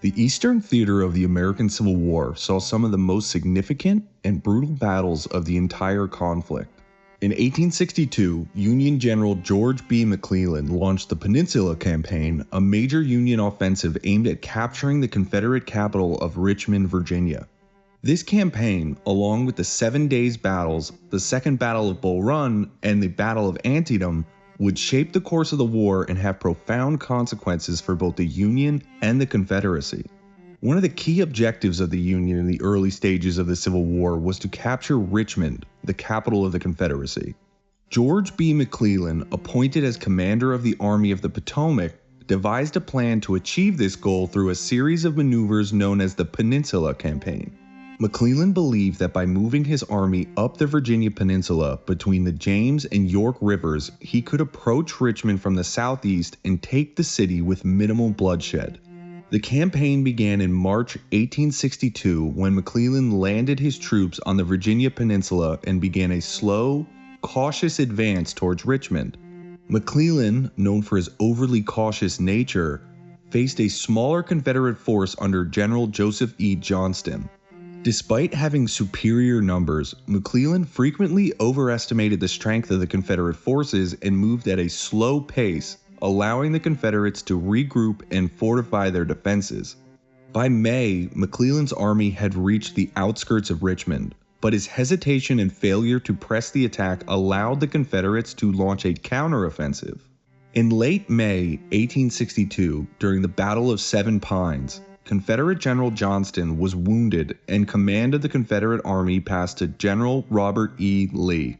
The Eastern Theater of the American Civil War saw some of the most significant and brutal battles of the entire conflict. In 1862, Union General George B. McClellan launched the Peninsula Campaign, a major Union offensive aimed at capturing the Confederate capital of Richmond, Virginia. This campaign, along with the 7 days battles, the Second Battle of Bull Run, and the Battle of Antietam, would shape the course of the war and have profound consequences for both the Union and the Confederacy. One of the key objectives of the Union in the early stages of the Civil War was to capture Richmond, the capital of the Confederacy. George B. McClellan, appointed as commander of the Army of the Potomac, devised a plan to achieve this goal through a series of maneuvers known as the Peninsula Campaign. McClellan believed that by moving his army up the Virginia Peninsula between the James and York Rivers, he could approach Richmond from the southeast and take the city with minimal bloodshed. The campaign began in March 1862 when McClellan landed his troops on the Virginia Peninsula and began a slow, cautious advance towards Richmond. McClellan, known for his overly cautious nature, faced a smaller Confederate force under General Joseph E. Johnston. Despite having superior numbers, McClellan frequently overestimated the strength of the Confederate forces and moved at a slow pace, allowing the Confederates to regroup and fortify their defenses. By May, McClellan's army had reached the outskirts of Richmond, but his hesitation and failure to press the attack allowed the Confederates to launch a counteroffensive. In late May 1862, during the Battle of Seven Pines, Confederate General Johnston was wounded and command of the Confederate Army passed to General Robert E. Lee.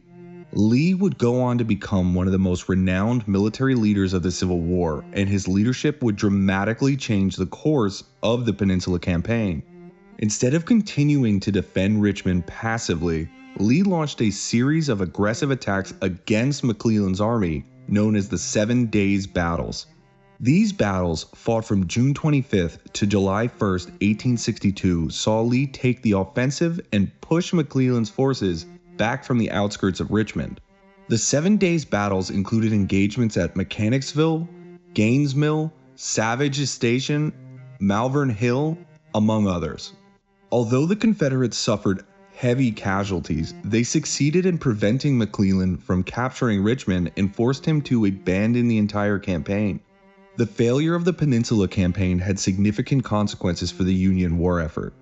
Lee would go on to become one of the most renowned military leaders of the Civil War, and his leadership would dramatically change the course of the Peninsula Campaign. Instead of continuing to defend Richmond passively, Lee launched a series of aggressive attacks against McClellan's army, known as the 7 Days Battles. These battles, fought from June 25th to July 1st, 1862, saw Lee take the offensive and push McClellan's forces back from the outskirts of Richmond. The 7 Days battles included engagements at Mechanicsville, Gaines Mill, Savage's Station, Malvern Hill, among others. Although the Confederates suffered heavy casualties, they succeeded in preventing McClellan from capturing Richmond and forced him to abandon the entire campaign. The failure of the Peninsula Campaign had significant consequences for the Union war effort.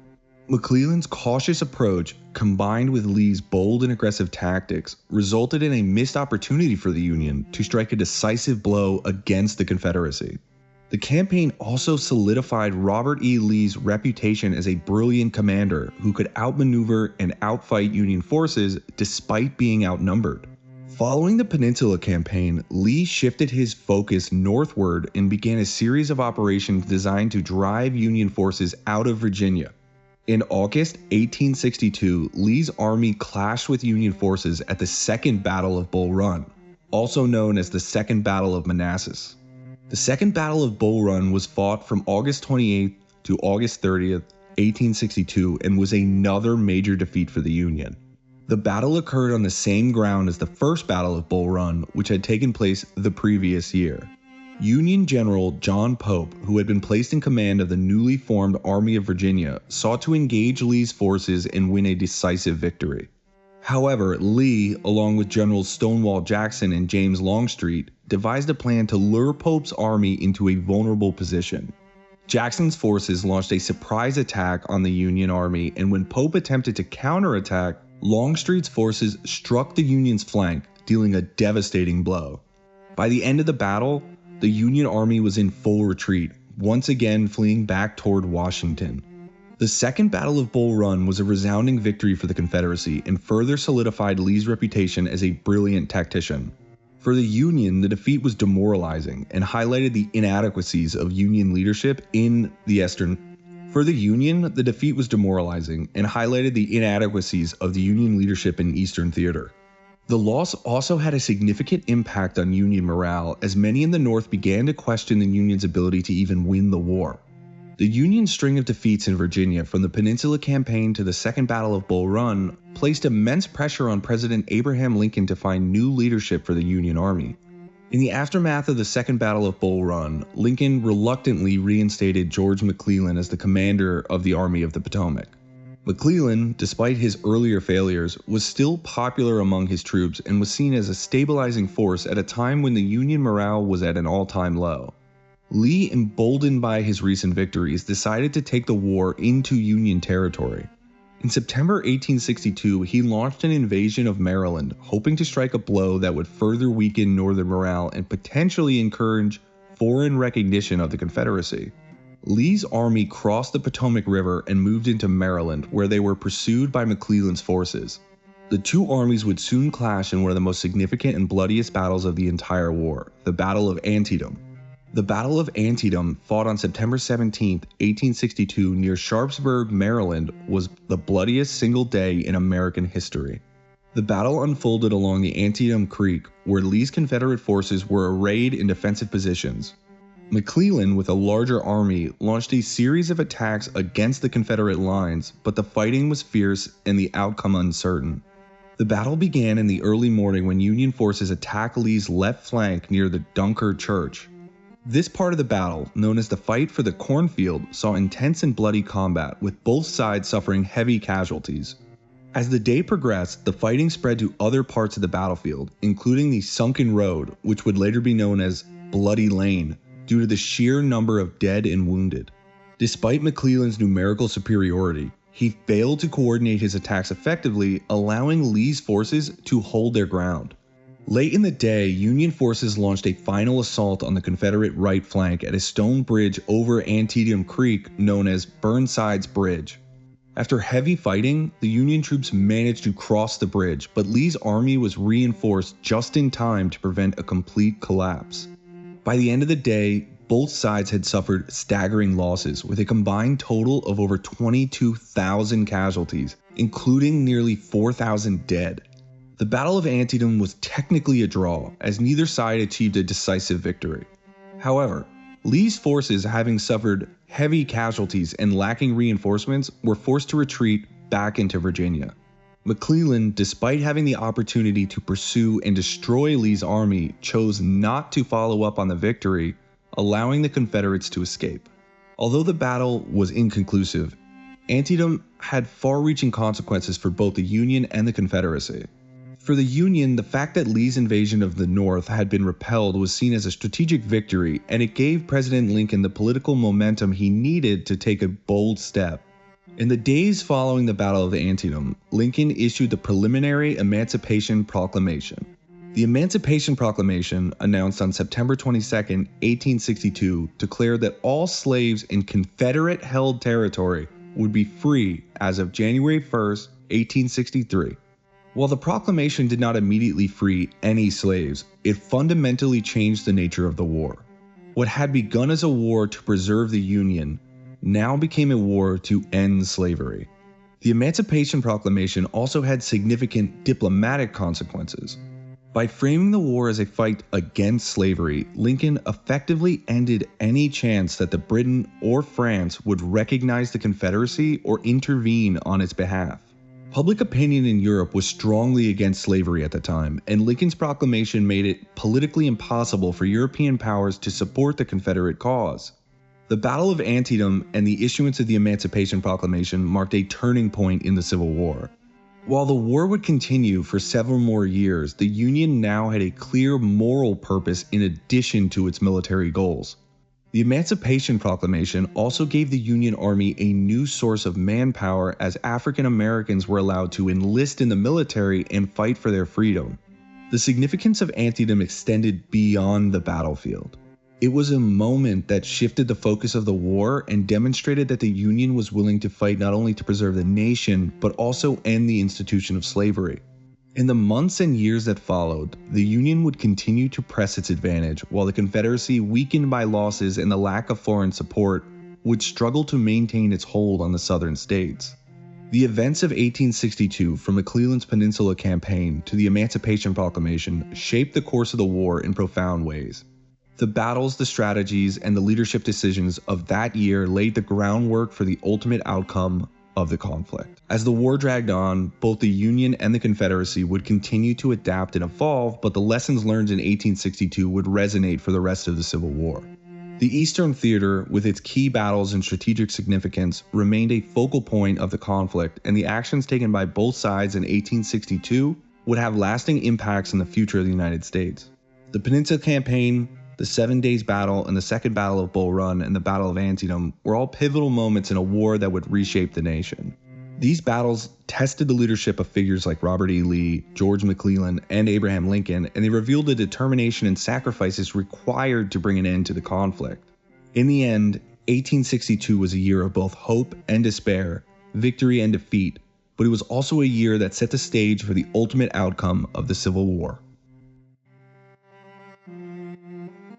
McClellan's cautious approach, combined with Lee's bold and aggressive tactics, resulted in a missed opportunity for the Union to strike a decisive blow against the Confederacy. The campaign also solidified Robert E. Lee's reputation as a brilliant commander who could outmaneuver and outfight Union forces despite being outnumbered. Following the Peninsula Campaign, Lee shifted his focus northward and began a series of operations designed to drive Union forces out of Virginia. In August 1862, Lee's army clashed with Union forces at the Second Battle of Bull Run, also known as the Second Battle of Manassas. The Second Battle of Bull Run was fought from August 28th to August 30th, 1862, and was another major defeat for the Union. The battle occurred on the same ground as the First Battle of Bull Run, which had taken place the previous year. Union General John Pope, who had been placed in command of the newly formed Army of Virginia, sought to engage Lee's forces and win a decisive victory. However, Lee, along with Generals Stonewall Jackson and James Longstreet, devised a plan to lure Pope's army into a vulnerable position. Jackson's forces launched a surprise attack on the Union army, and when Pope attempted to counterattack, Longstreet's forces struck the Union's flank, dealing a devastating blow. By the end of the battle, the Union army was in full retreat, once again fleeing back toward Washington. The Second Battle of Bull Run was a resounding victory for the Confederacy and further solidified Lee's reputation as a brilliant tactician. For the Union, the defeat was demoralizing and highlighted the inadequacies of Union leadership in the Eastern Theater. The loss also had a significant impact on Union morale, as many in the North began to question the Union's ability to even win the war. The Union's string of defeats in Virginia, from the Peninsula Campaign to the Second Battle of Bull Run, placed immense pressure on President Abraham Lincoln to find new leadership for the Union Army. In the aftermath of the Second Battle of Bull Run, Lincoln reluctantly reinstated George McClellan as the commander of the Army of the Potomac. McClellan, despite his earlier failures, was still popular among his troops and was seen as a stabilizing force at a time when the Union morale was at an all-time low. Lee, emboldened by his recent victories, decided to take the war into Union territory. In September 1862, he launched an invasion of Maryland, hoping to strike a blow that would further weaken Northern morale and potentially encourage foreign recognition of the Confederacy. Lee's army crossed the Potomac River and moved into Maryland, where they were pursued by McClellan's forces. The two armies would soon clash in one of the most significant and bloodiest battles of the entire war, the Battle of Antietam. The Battle of Antietam, fought on September 17, 1862 near Sharpsburg, Maryland, was the bloodiest single day in American history. The battle unfolded along the Antietam Creek, where Lee's Confederate forces were arrayed in defensive positions. McClellan, with a larger army, launched a series of attacks against the Confederate lines, but the fighting was fierce and the outcome uncertain. The battle began in the early morning when Union forces attacked Lee's left flank near the Dunkard Church. This part of the battle, known as the Fight for the Cornfield, saw intense and bloody combat, with both sides suffering heavy casualties. As the day progressed, the fighting spread to other parts of the battlefield, including the Sunken Road, which would later be known as Bloody Lane, due to the sheer number of dead and wounded. Despite McClellan's numerical superiority, he failed to coordinate his attacks effectively, allowing Lee's forces to hold their ground. Late in the day, Union forces launched a final assault on the Confederate right flank at a stone bridge over Antietam Creek known as Burnside's Bridge. After heavy fighting, the Union troops managed to cross the bridge, but Lee's army was reinforced just in time to prevent a complete collapse. By the end of the day, both sides had suffered staggering losses, with a combined total of over 22,000 casualties, including nearly 4,000 dead. The Battle of Antietam was technically a draw, as neither side achieved a decisive victory. However, Lee's forces, having suffered heavy casualties and lacking reinforcements, were forced to retreat back into Virginia. McClellan, despite having the opportunity to pursue and destroy Lee's army, chose not to follow up on the victory, allowing the Confederates to escape. Although the battle was inconclusive, Antietam had far-reaching consequences for both the Union and the Confederacy. For the Union, the fact that Lee's invasion of the North had been repelled was seen as a strategic victory, and it gave President Lincoln the political momentum he needed to take a bold step. In the days following the Battle of Antietam, Lincoln issued the preliminary Emancipation Proclamation. The Emancipation Proclamation, announced on September 22, 1862, declared that all slaves in Confederate-held territory would be free as of January 1, 1863. While the proclamation did not immediately free any slaves, it fundamentally changed the nature of the war. What had begun as a war to preserve the Union now became a war to end slavery. The Emancipation Proclamation also had significant diplomatic consequences. By framing the war as a fight against slavery, Lincoln effectively ended any chance that Britain or France would recognize the Confederacy or intervene on its behalf. Public opinion in Europe was strongly against slavery at the time, and Lincoln's proclamation made it politically impossible for European powers to support the Confederate cause. The Battle of Antietam and the issuance of the Emancipation Proclamation marked a turning point in the Civil War. While the war would continue for several more years, the Union now had a clear moral purpose in addition to its military goals. The Emancipation Proclamation also gave the Union Army a new source of manpower, as African Americans were allowed to enlist in the military and fight for their freedom. The significance of Antietam extended beyond the battlefield. It was a moment that shifted the focus of the war and demonstrated that the Union was willing to fight not only to preserve the nation, but also end the institution of slavery. In the months and years that followed, the Union would continue to press its advantage, while the Confederacy, weakened by losses and the lack of foreign support, would struggle to maintain its hold on the southern states. The events of 1862, from McClellan's Peninsula Campaign to the Emancipation Proclamation, shaped the course of the war in profound ways. The battles, the strategies, and the leadership decisions of that year laid the groundwork for the ultimate outcome of the conflict. As the war dragged on, both the Union and the Confederacy would continue to adapt and evolve, but the lessons learned in 1862 would resonate for the rest of the Civil War. The Eastern Theater, with its key battles and strategic significance, remained a focal point of the conflict, and the actions taken by both sides in 1862 would have lasting impacts in the future of the United States. The Peninsula Campaign, the 7 Days Battle, and the Second Battle of Bull Run and the Battle of Antietam were all pivotal moments in a war that would reshape the nation. These battles tested the leadership of figures like Robert E. Lee, George McClellan, and Abraham Lincoln, and they revealed the determination and sacrifices required to bring an end to the conflict. In the end, 1862 was a year of both hope and despair, victory and defeat, but it was also a year that set the stage for the ultimate outcome of the Civil War.